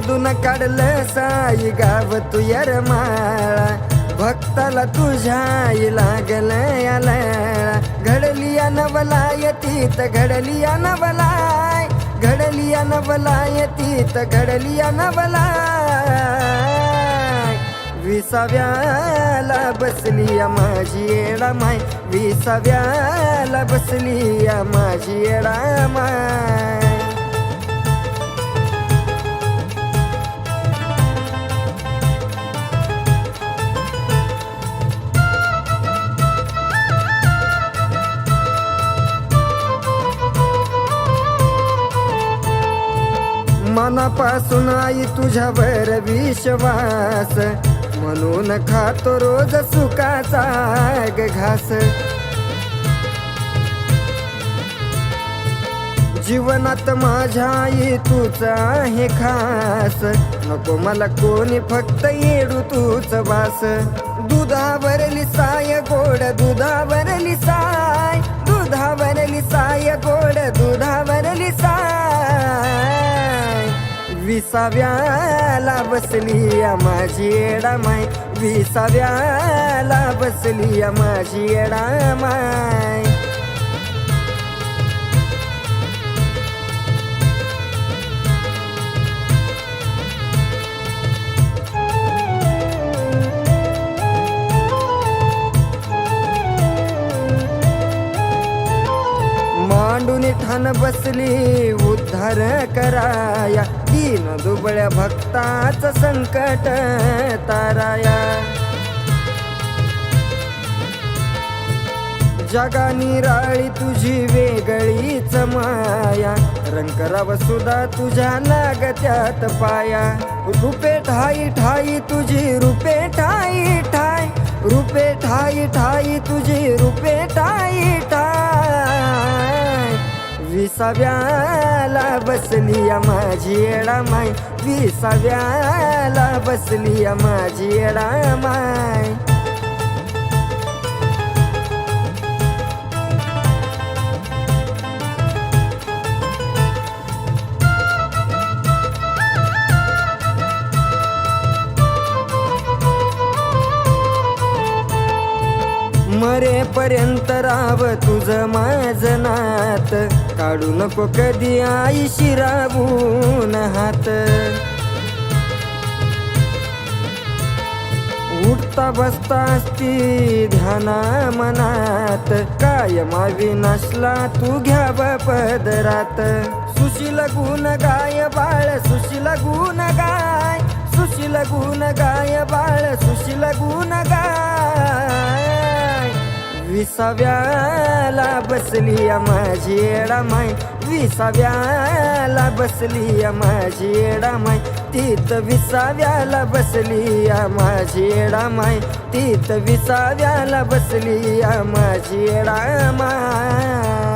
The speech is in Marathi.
शोधून काढलं साई गाव तू यरमाळा, भक्ताला तुझ्या लागल याला, घडली या नवलायतीत घडली या नवलाय, घडली या नवलायतीत घडली या नवलाय, विसाव्याला बसली या माझी येडा माय, विसाव्याला बसली या माझी येडा माय. मनापासून आई तुझ्यावर विश्वास, म्हणून खातो रोज सुखाचा घास. जीवनात माझ्या आई तूच आहे खास, नको मला कोणी फक्त येडू तूच वास. दुधावरली साय गोड दुधावरली साय, दुधावरली साय गोड दुधावरली साय, विसाव्याला बसली या माझी येडा माय, विसाव्याला बसली या माझी येडा माय. मांडून ठाण बसली उद्धार कराया, दीन दुबळ्या भक्ताचं संकट ताराया. जगा निराळी तुझी वेगळीच माया, रंकराव सुद्धा तुझ्या लागत्यात पाया. रूपे ठाई ठाई तुझी रूपे ठाई ठाय, रूपे ठाई ठाई तुझी रूपे ठाई ठाय, विसाव्याला बसली या माझी येडा माय, विसाव्याला बसली या माझी येडा माय. मरेपर्यंत राव तुझं माझं नात, काढू नको कधी आई शिरावून हात. उठता बसता असती ध्याना मनात, कायमा विनाशला तू घ्याव पदरात. सुशील गुण गाय बाळ सुशील गुण गाय, सुशील गुण गाय बाळ सुशील गुण गाय, विसाव्याला बसली या माझी येडा माय, विसाव्याला बसली या माझी येडा माय. तीत विसाव्याला बसली या माझी येडा माय, तीत विसाव्याला बसली या माझी येडा माय.